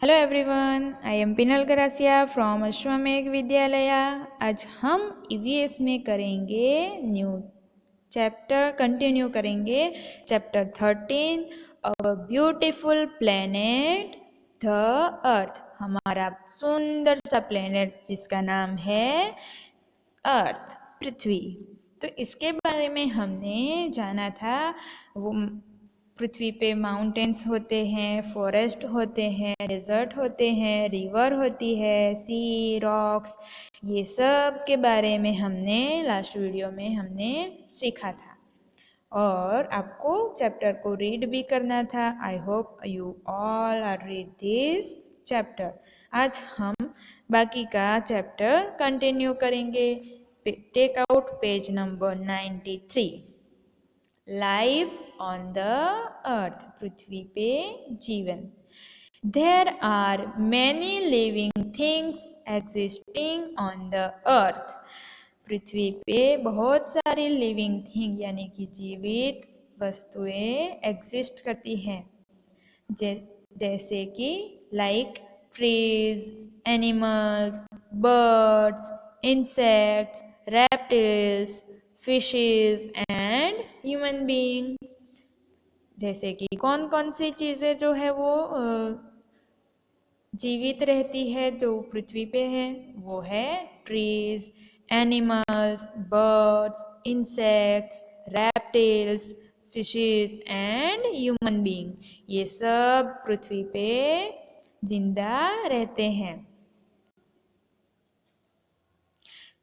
Hello everyone, I am Pinal Karasiya from Ashwamegh Vidyalaya. आज हम EVS में करेंगे न्यू चैप्टर, कंटिन्यू करेंगे chapter 13 our beautiful planet the earth. हमारा सुंदर सा प्लेनेट जिसका नाम है अर्थ, पृथ्वी। तो इसके बारे में हमने जाना था। वो पृथ्वी पे माउंटेन्स होते हैं, फॉरेस्ट होते हैं, डेजर्ट होते हैं, रिवर होती है, सी, रॉक्स, ये सब के बारे में हमने लास्ट वीडियो में हमने सीखा था। और आपको चैप्टर को रीड भी करना था। I hope you all are read this chapter. आज हम बाकी का चैप्टर कंटिन्यू करेंगे। Take out page number 93। Life on the earth, पृथ्वी पे जीवन। There are many living things existing on the earth. पृथ्वी पे बहुत सारी लिविंग थिंग यानी कि जीवित वस्तुएं एग्जिस्ट करती हैं। जैसे कि like trees, animals, birds, insects, reptiles, fishes and human being. जैसे कि कौन कौन सी चीज़ें जो है वो जीवित रहती है जो पृथ्वी पे है, वो है trees, animals, birds, insects, reptiles, fishes and human being. ये सब पृथ्वी पे जिंदा रहते हैं।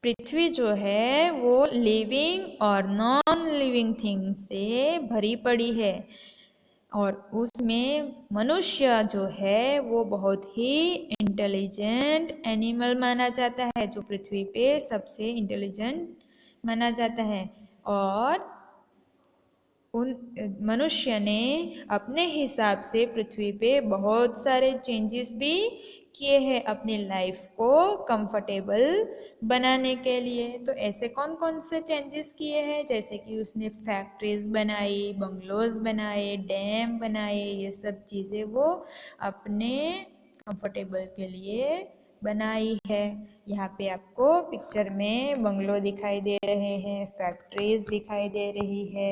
पृथ्वी जो है वो लिविंग और नॉन लिविंग थिंग से भरी पड़ी है और उसमें मनुष्य जो है वो बहुत ही इंटेलिजेंट एनिमल माना जाता है, जो पृथ्वी पे सबसे इंटेलिजेंट माना जाता है। और उन मनुष्य ने अपने हिसाब से पृथ्वी पे बहुत सारे चेंजेस भी किए हैं अपनी लाइफ को कंफर्टेबल बनाने के लिए। तो ऐसे कौन कौन से चेंजेस किए हैं, जैसे कि उसने फैक्ट्रीज बनाई, बंगलोज बनाए, डैम बनाए, ये सब चीज़ें वो अपने कंफर्टेबल के लिए बनाई है। यहाँ पे आपको पिक्चर में बंगलो दिखाई दे रहे हैं, फैक्ट्रीज दिखाई दे रही है।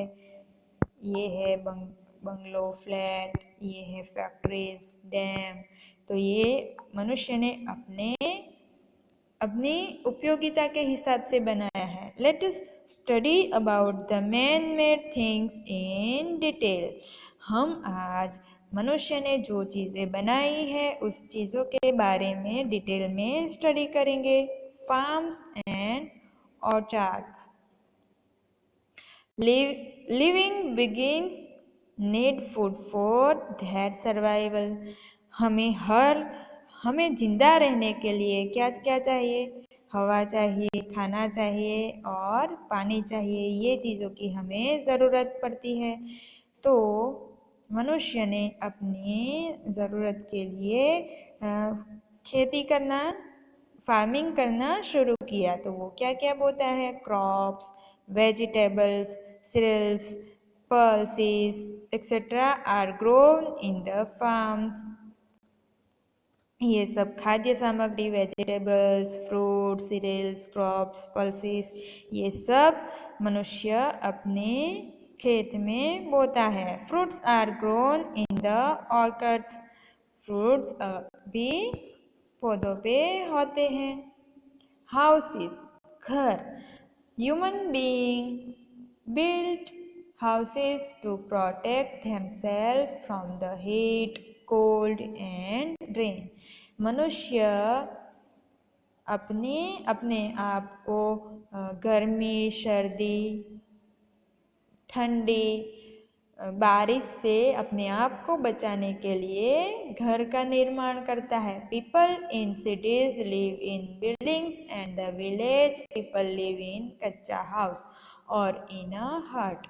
ये है बंगलो, फ्लैट, ये है फैक्ट्रीज, डैम। तो ये मनुष्य ने अपनी उपयोगिता के हिसाब से बनाया है। Let us study about the man made things in detail. हम आज मनुष्य ने जो चीज़ें बनाई है उस चीज़ों के बारे में डिटेल में स्टडी करेंगे। Farms and ऑर्चार्ड्स। Living beings need food for their survival. हमें जिंदा रहने के लिए क्या क्या चाहिए? हवा चाहिए, खाना चाहिए और पानी चाहिए। ये चीज़ों की हमें ज़रूरत पड़ती है। तो मनुष्य ने अपनी ज़रूरत के लिए खेती करना, फार्मिंग करना शुरू किया। तो वो क्या क्या बोता है? Crops, vegetables, cereals, pulses, etc. are grown in the farms. ये सब खाद्य सामग्री, vegetables, fruit, cereals, crops, pulses, ये सब मनुष्य अपने खेत में बोता है। Fruits are grown in the orchards. Fruits भी पौधों पे होते हैं। हाउसेस, घर। Human being built houses to protect themselves from the heat, cold and rain. मनुष्य अपने आप को गर्मी, सर्दी, ठंडी, बारिश से अपने आप को बचाने के लिए घर का निर्माण करता है। People in cities live in buildings and the village people live in कच्चा हाउस और इन अ हट।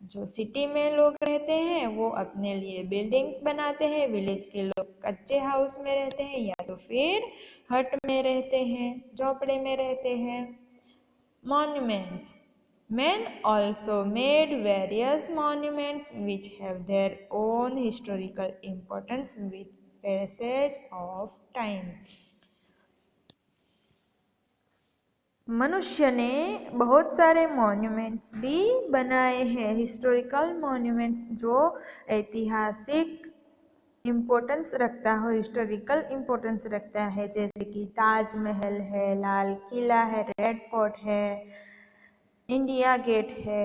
जो सिटी में लोग रहते हैं वो अपने लिए बिल्डिंग्स बनाते हैं, विलेज के लोग कच्चे हाउस में रहते हैं या तो फिर हट में रहते हैं, झोपड़े में रहते हैं। Monuments. Men also made various monuments which have their own historical importance passage of time. मनुष्य ने बहुत सारे मॉन्यूमेंट्स भी बनाए हैं, हिस्टोरिकल मॉन्यूमेंट्स जो ऐतिहासिक इम्पोर्टेंस रखता हो, हिस्टोरिकल इम्पोर्टेंस रखता है, जैसे कि ताजमहल है, लाल किला है, रेड फोर्ट है, इंडिया गेट है।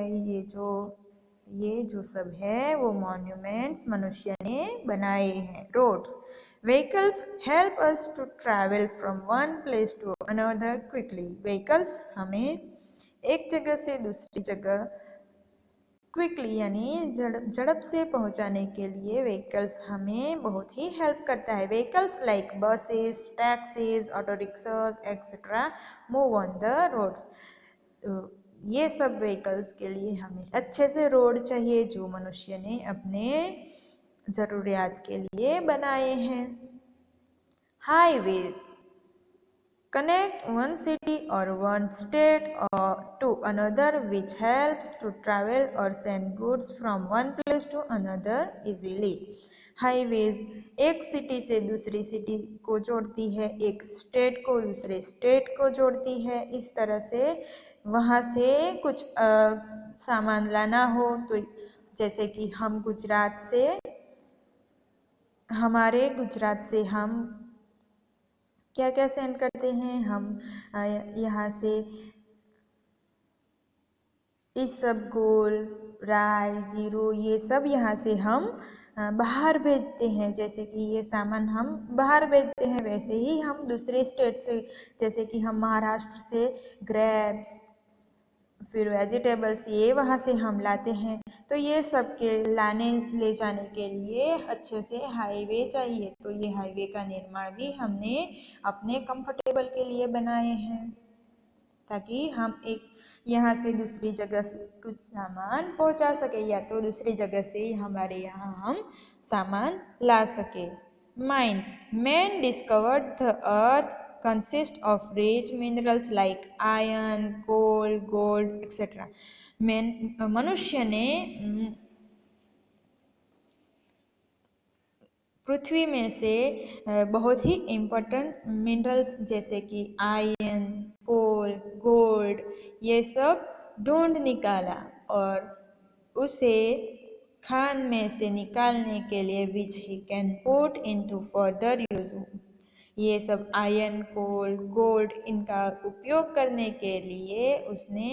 ये जो सब है वो मॉन्यूमेंट्स मनुष्य ने बनाए हैं। Roads, vehicles help us to travel from one place to another quickly. Vehicles हमें एक जगह से दूसरी जगह क्विकली यानी झड़प से पहुंचाने के लिए व्हीकल्स हमें बहुत ही हेल्प करता है। Vehicles like buses, taxis, auto rickshaws etcetera move on the roads. ये सब व्हीकल्स के लिए हमें अच्छे से रोड चाहिए जो मनुष्य ने अपने ज़रूरियात के लिए बनाए हैं। Highways connect one city or one state or to another, which helps to travel or send goods from one place to another easily. Highways एक सिटी से दूसरी सिटी को जोड़ती है, एक स्टेट को दूसरे स्टेट को जोड़ती है। इस तरह से वहाँ से कुछ सामान लाना हो तो जैसे कि हमारे गुजरात से हम क्या क्या सेंड करते हैं, हम यहाँ से इसबगोल, राई, जीरो, ये सब यहाँ से हम बाहर भेजते हैं। जैसे कि ये सामान हम बाहर भेजते हैं, वैसे ही हम दूसरे स्टेट से, जैसे कि हम महाराष्ट्र से ग्रेप्स, फिर वेजिटेबल्स, ये वहाँ से हम लाते हैं। तो ये सब के लाने ले जाने के लिए अच्छे से हाईवे चाहिए। तो ये हाईवे का निर्माण भी हमने अपने कंफर्टेबल के लिए बनाए हैं, ताकि हम एक यहाँ से दूसरी जगह कुछ सामान पहुँचा सके, या तो दूसरी जगह से हमारे यहाँ हम सामान ला सके। Mines, man discovered the earth consist of rich minerals like iron, coal, gold, etc. मनुष्य ने पृथ्वी में से बहुत ही इम्पोर्टेंट मिनरल्स जैसे कि आयरन, कोल, गोल्ड, ये सब ढूंढ निकाला और उसे खान में से निकालने के लिए which he can put into further use. ये सब आयरन, कोल, गोल्ड, इनका उपयोग करने के लिए उसने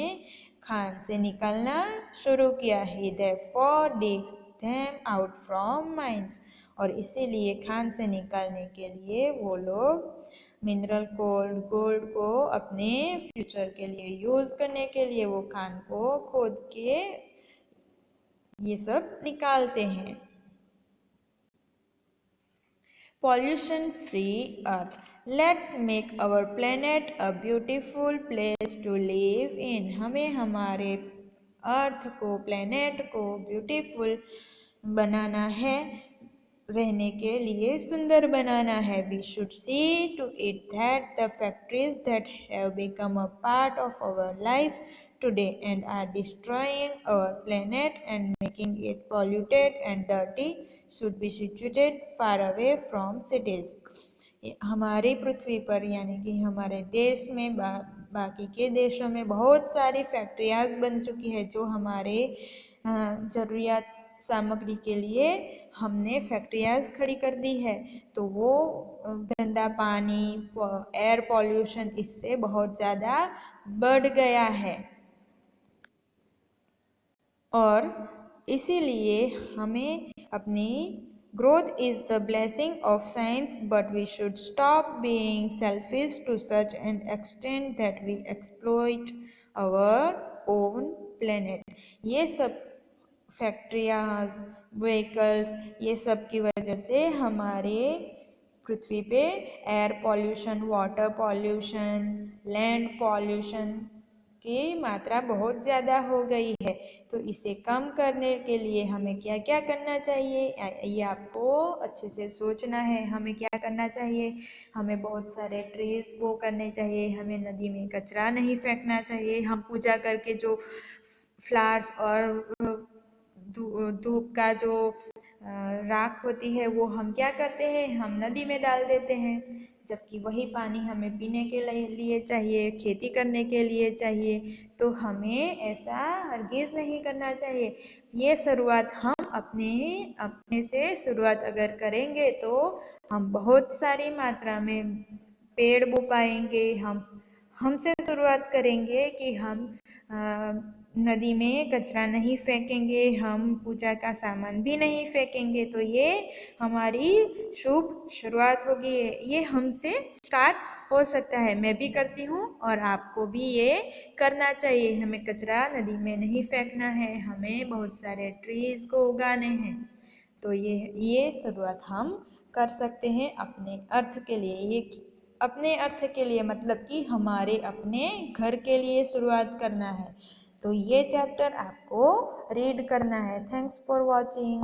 खान से निकालना शुरू किया है। Therefore digs them out from mines, और इसीलिए खान से निकालने के लिए वो लोग मिनरल कोल, गोल्ड को अपने फ्यूचर के लिए यूज करने के लिए वो खान को खोद के ये सब निकालते हैं। Pollution free earth, let's make our planet a beautiful place to live in। हमें हमारे अर्थ को, प्लेनेट को ब्यूटीफुल बनाना है, रहने के लिए सुंदर बनाना है। We should see to it that the factories that have become a part of our life today and are destroying our planet and making it polluted and dirty should be situated far away from cities। हमारी पृथ्वी पर यानी कि हमारे देश में बाकी के देशों में बहुत सारी फैक्ट्रियाज बन चुकी है जो हमारे ज़रूरियात सामग्री के लिए हमने फैक्ट्रियाज खड़ी कर दी है। तो वो गंदा पानी, एयर पॉल्यूशन इससे बहुत ज़्यादा बढ़ गया है और इसीलिए हमें अपनी growth is the blessing of science, but we should stop being selfish to such an extent that we exploit our own planet। ये सब फैक्ट्रियाज, व्हीकल्स, ये सब की वजह से हमारे पृथ्वी पे air pollution, water pollution, land pollution की मात्रा बहुत ज़्यादा हो गई है। तो इसे कम करने के लिए हमें क्या क्या करना चाहिए, ये आपको अच्छे से सोचना है। हमें क्या करना चाहिए, हमें बहुत सारे ट्रीज वो करने चाहिए, हमें नदी में कचरा नहीं फेंकना चाहिए, हम पूजा करके जो फ्लावर्स और धूप का जो राख होती है वो हम क्या करते हैं, हम नदी में डाल देते हैं, जबकि वही पानी हमें पीने के लिए चाहिए, खेती करने के लिए चाहिए। तो हमें ऐसा हरगिज़ नहीं करना चाहिए। ये शुरुआत हम अपने से शुरुआत अगर करेंगे तो हम बहुत सारी मात्रा में पेड़ बो पाएंगे। हमसे शुरुआत करेंगे कि हम नदी में कचरा नहीं फेंकेंगे, हम पूजा का सामान भी नहीं फेंकेंगे, तो ये हमारी शुभ शुरुआत होगी। ये हमसे स्टार्ट हो सकता है। मैं भी करती हूँ और आपको भी ये करना चाहिए। हमें कचरा नदी में नहीं फेंकना है, हमें बहुत सारे ट्रीज को उगाने हैं। तो ये शुरुआत हम कर सकते हैं अपने अर्थ के लिए। ये अपने अर्थ के लिए मतलब कि हमारे अपने घर के लिए शुरुआत करना है। तो ये चैप्टर आपको रीड करना है। Thanks for watching.